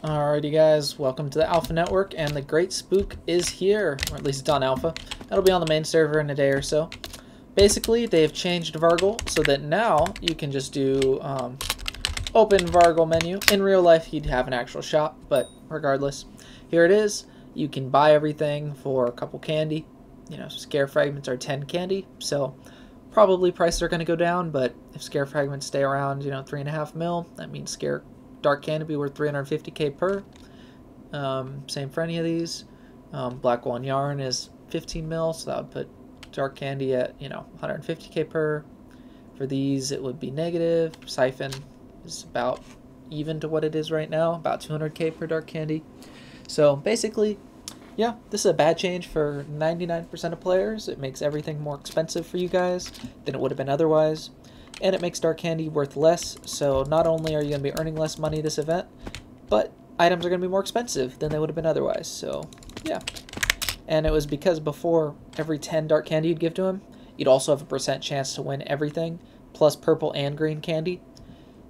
Alrighty guys, welcome to the Alpha Network, and the Great Spook is here, or at least it's on Alpha. That'll be on the main server in a day or so. Basically, they've changed Vargle so that now you can just do open Vargle menu. In real life, you'd have an actual shop, but regardless, here it is. You can buy everything for a couple candy. You know, scare fragments are 10 candy, so probably prices are going to go down, but if scare fragments stay around, 3.5 mil, that means scare dark candy be worth 350k per. Same for any of these. Black wool and yarn is 15 mil, so that would put dark candy at 150k per. For these, it would be negative. Siphon is about even to what it is right now, about 200k per dark candy. So basically, yeah, this is a bad change for 99% of players. It makes everything more expensive for you guys than it would have been otherwise. And it makes dark candy worth less, so not only are you going to be earning less money this event, but items are going to be more expensive than they would have been otherwise, so yeah. And it was because before, every 10 dark candy you'd give to him, you'd also have a % chance to win everything, plus purple and green candy.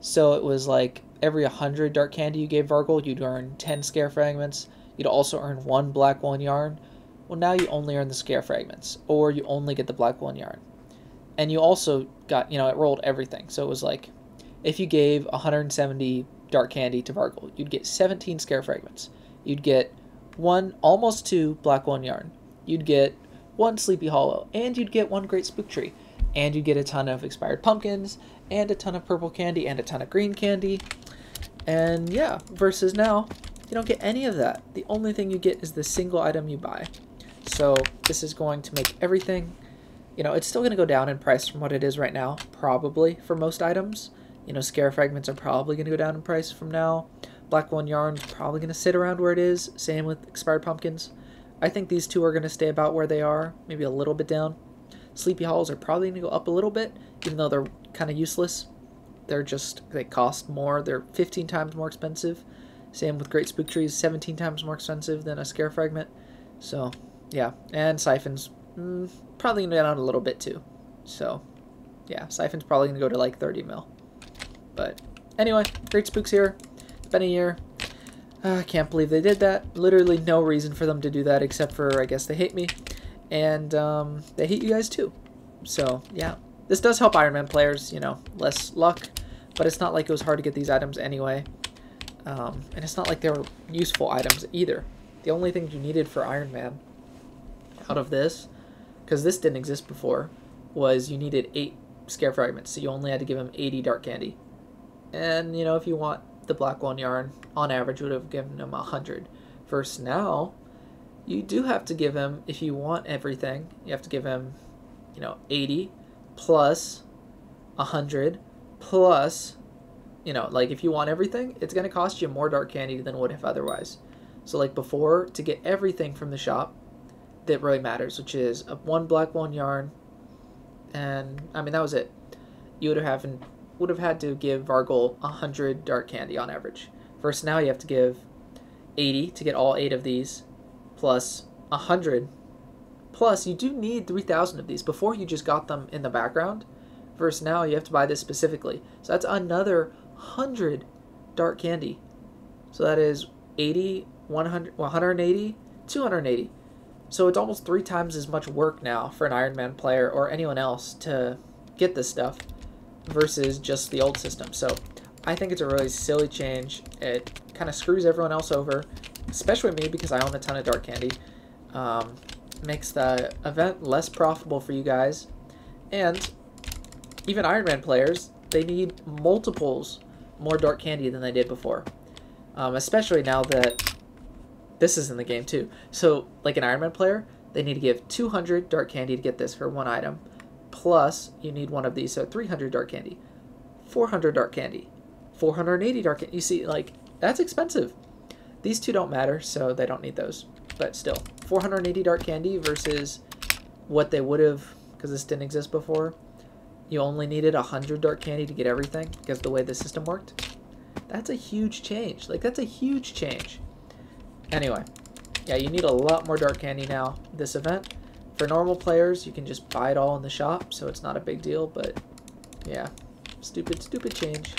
So it was like every 100 dark candy you gave Vargle, you'd earn 10 scare fragments. You'd also earn 1 black wool and yarn. Well, now you only earn the scare fragments, or you only get the black wool and yarn. And you also got, it rolled everything. So it was like, if you gave 170 dark candy to Vargle, you'd get 17 scare fragments. You'd get 1, almost 2 black wool and yarn. You'd get 1 sleepy hollow, and you'd get 1 great spook tree. And you'd get a ton of expired pumpkins, and a ton of purple candy, and a ton of green candy. And yeah, versus now, you don't get any of that. The only thing you get is the single item you buy. So this is going to make everything, it's still going to go down in price from what it is right now, probably, for most items. Scare fragments are probably going to go down in price from now. Black wool and yarn is probably going to sit around where it is. Same with expired pumpkins. I think these two are going to stay about where they are, maybe a little bit down. Sleepy hollows are probably going to go up a little bit, even though they're kind of useless. They cost more. They're 15 times more expensive. Same with great spook trees, 17 times more expensive than a scare fragment. So, yeah. And siphons, probably going to go down a little bit too. So, yeah, siphon's probably going to go to like 30 mil. But anyway, great spooks here. It's been a year. I can't believe they did that. Literally no reason for them to do that except for, I guess, they hate me. And they hate you guys too. So, yeah. This does help Ironman players, less luck. But it's not like it was hard to get these items anyway. And it's not like they were useful items either. The only thing you needed for Ironman out of this, because this didn't exist before, was you needed 8 scare fragments. So you only had to give him 80 dark candy. And, if you want the black wool and yarn, on average would have given him 100. Versus now, you do have to give him, if you want everything, you have to give him, 80 plus 100 plus, like if you want everything, it's going to cost you more dark candy than would have otherwise. So like before, to get everything from the shop that really matters, which is 1 black wool and yarn, and I mean that was it. You would have had to give Vargle 100 dark candy on average. First, now you have to give 80 to get all 8 of these, plus 100. Plus, you do need 3,000 of these. Before, you just got them in the background. Versus now, you have to buy this specifically. So that's another 100 dark candy. So that is 80, 100, 180, 280. So it's almost 3 times as much work now for an Ironman player or anyone else to get this stuff versus just the old system. So I think it's a really silly change. It kind of screws everyone else over, especially me because I own a ton of dark candy. Makes the event less profitable for you guys. And even Ironman players, they need multiples more dark candy than they did before. Especially now that this is in the game too. So, like an Ironman player, they need to give 200 dark candy to get this for 1 item. Plus, you need 1 of these, so 300 dark candy. 400 dark candy. 480 dark candy. You see, like, that's expensive. These two don't matter, so they don't need those. But still, 480 dark candy versus what they would have, because this didn't exist before. You only needed 100 dark candy to get everything because the way the system worked. That's a huge change. Like, that's a huge change. Anyway, yeah, you need a lot more dark candy now this event. For normal players, you can just buy it all in the shop, so it's not a big deal. But, yeah, stupid change.